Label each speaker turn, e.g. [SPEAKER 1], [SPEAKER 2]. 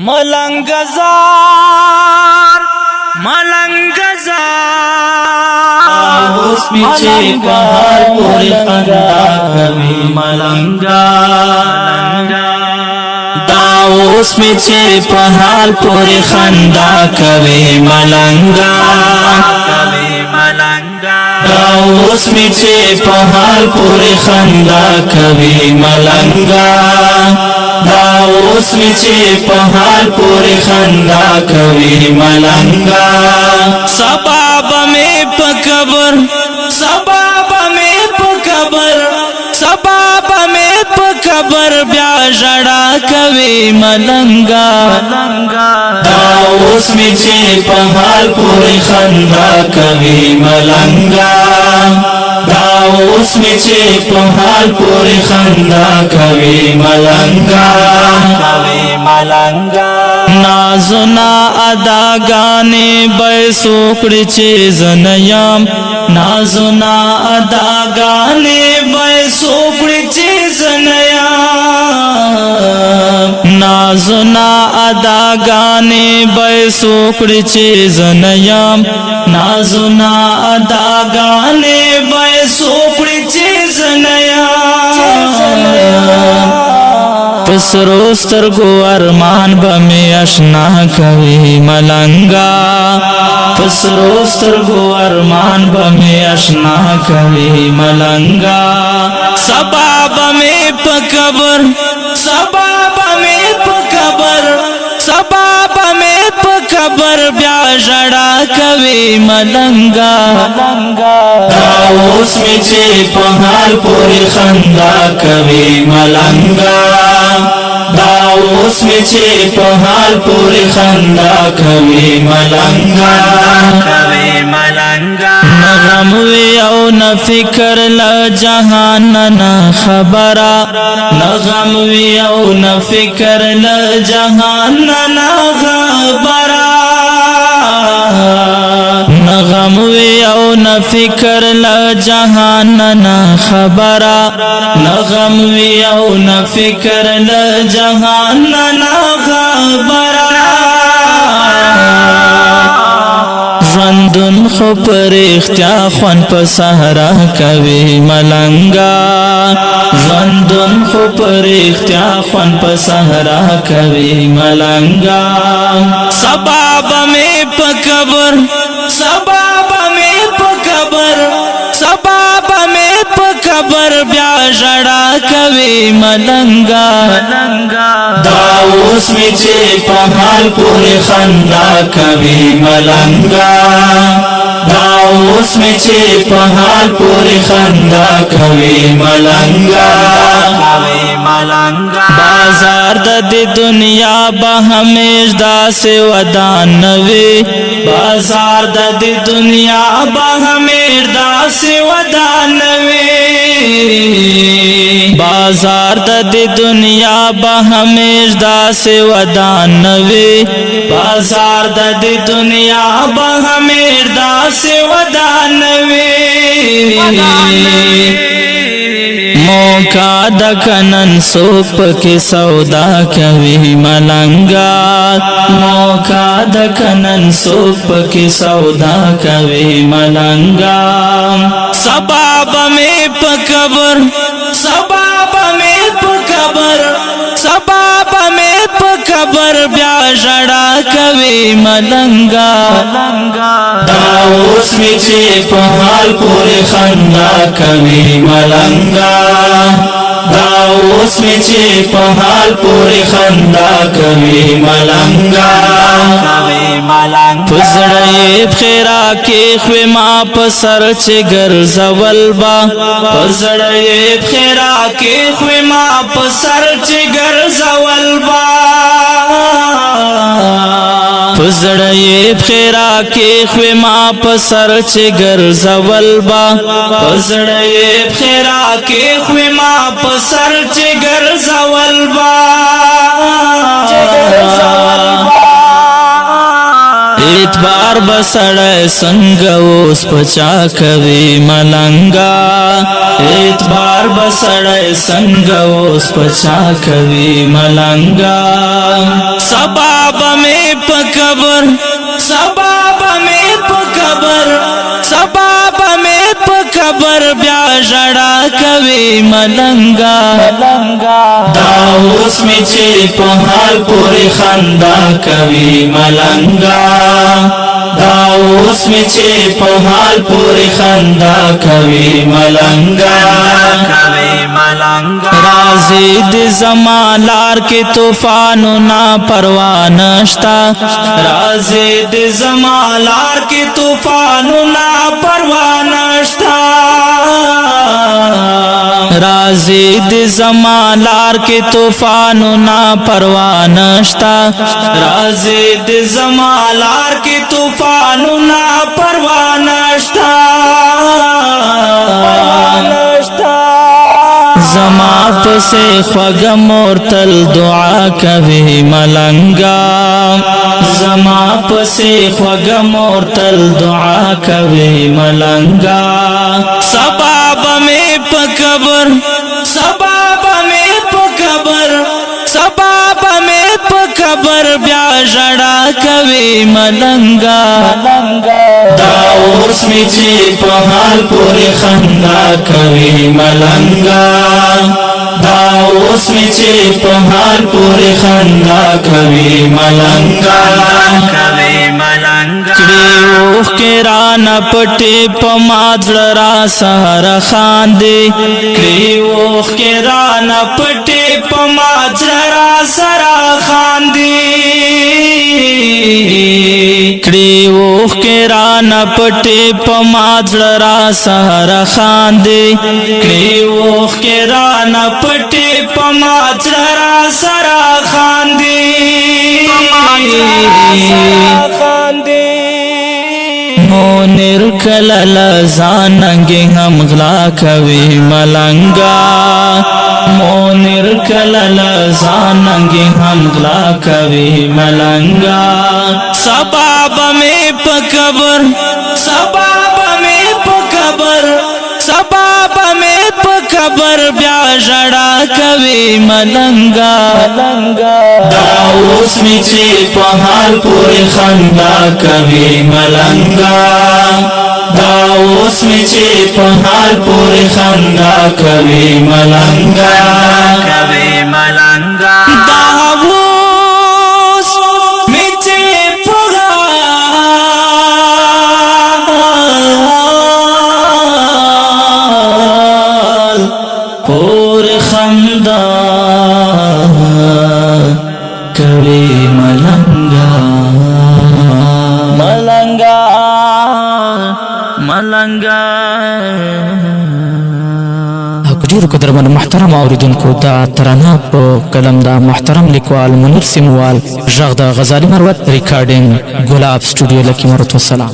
[SPEAKER 1] मलंगजार मलंगजार
[SPEAKER 2] उस पीछे पहाड़ पूरे खंदा कभी मलंगा दाऊस पीछे पहाड़ पूरे खंदा कभी मलंगा दाऊस पीछे पहाड़ पूरे खंदा कभी मलंगा दाऊस पीछे पहाड़ पूरे खंदा कभी मलंगा
[SPEAKER 1] सबाब में पकबर सबाब में पकबर सबाब में पकबर ब्याजड़ा कभी मलंगा
[SPEAKER 2] दाऊस पीछे पहाड़ पूरे खंदा कभी मलंगा दाऊस पीछे पहाड़ पूरे खंदा कभी मलंगा
[SPEAKER 1] नाजुना अदा गाने बैसोकड़चे जनयाम नाजुना अदा गाने बैसोकड़चे जनयाम नाजुना अदा गाने बैसोकड़चे जनयाम नाजुना अदा गाने बैसोकड़चे जनयाम पसरोस्तर गो अरमान बमे अशना कभी मलंगा पसरोस्तर गो अरमान बमे अशना कभी मलंगा सबाब में पकबर सबाब में पकबर सबाब में पकबर ब्याजड़ा कभी मलंगा
[SPEAKER 2] दाऊस पीछे पहाड़ पूरे खंदा कभी मलंगा दाऊस पीछे पहाड़ पूरे खंदा कभी मलंगा
[SPEAKER 1] नगम औ न फिकर ल जहान न खबरा नगम औ न फिकर ल जहान न खबरा नगम औ न फिकर ल जहान न खबरा नगम औ न फिकर ल जहान न खबरा रंदुन खो पर इख्तिया ख्वान पर सहरा कभी मलंगा रंदुन खो पर इख्तिया ख्वान पर सहरा कभी मलंगा सबाब में पकबर सबाब में पकबर सबाब में पकबर ब्याजड़ा कभी मलंगा
[SPEAKER 2] दाऊस पीछे पहाड़ पूरे खंदा कभी मलंगा दाऊस पीछे पहाड़ पूरे खंदा कभी मलंगा
[SPEAKER 1] बाजार द दुनिया बहमेश दास वदान नवे बाजार द दुनिया बहमेश दास वदान नवे बाजार द दुनिया बहमेश दास वदान नवे बाजार द दुनिया बहमेश दास वदान नवे मौका दकनन सोप के सौदा कभी मलंगा मौका दकनन सोप के सौदा कभी मलंगा सबाब में पकबर सबाब में पकबर सबाब में पकबर ब्याजड़ा कभी मलंगा
[SPEAKER 2] दाऊस पीछे पहाड़ पूरे खंदा कभी मलंगा दाऊस पीछे पहाड़ पूरे खंदा कभी मलंगा
[SPEAKER 1] पजड़े फेरा के ख्वेमा पसर चिगर जवलबा पजड़े फेरा के ख्वेमा पसर चिगर जवलबा पजड़े फेरा के ख्वेमा पसर चिगर जवलबा पजड़े फेरा के ख्वेमा पसर चिगर जवलबा इतबार बसड़ संग ओस पचा कभी मलंगा इतबार बसड़ संग ओस पचा कभी मलंगा سباب میں پکبر سباب میں پکبر سباب میں پکبر بیا جڑا کوي ملنگا دا اوس می چې په حال پورې خندا کوي ملنگا دا اوس می چې په حال پورې خندا کوي ملنگا رازی د زمالار کې طوفانو نا پروا نشتا رازی د زمالار کې طوفانو نا پروا نشتا رازی د زمالار کې طوفانو نا پروا نشتا رازی د زمالار کې طوفانو نا پروا نشتا زما پسے خوږ مور تل دعا کوي ملنگا زما پسے خوږ مور تل دعا کوي ملنگا سباب میں پکبر سباب میں پکبر سباب میں پکبر بیا جڑا کوي ملنگا دا اوس می چې په حال پورې خندا کوي ملنگا دا اوس می چې په حال پورې خندا کوي ملنگا کړي اوخ کې را نه پټې په ما زړه را سهار خاندې کړي اوخ کې را نه پټې په ما زړه را سره خاندې کړي اوخ کې را نه پټې په ما زړه را سهار خاندې کړي اوخ کې را نه پټې په ما زړه را سره خاندې مونر کلل زاننگی ہم غلا کوي ملنگا مونر کلل زاننگی ہم غلا کوي ملنگا سباب میں پکبر سباب میں پکبر سباب میں پکبر بیا جڑا کوي ملنگا دا اوس می چې په حال پورې خندا کوي ملنگا دا اوس می چې په حال پورې خندا کوي ملنگا دا اوس می چې په پورې خندا کوي ملنگا
[SPEAKER 3] ډیرو قدرمن محترم اوریدونکو دا ترانه په کلم دا محترم لیکوال منیر سیموال غږ د غزالی مروت ریکارډینګ ګلاب سټوډیو لکی مرت والسلام.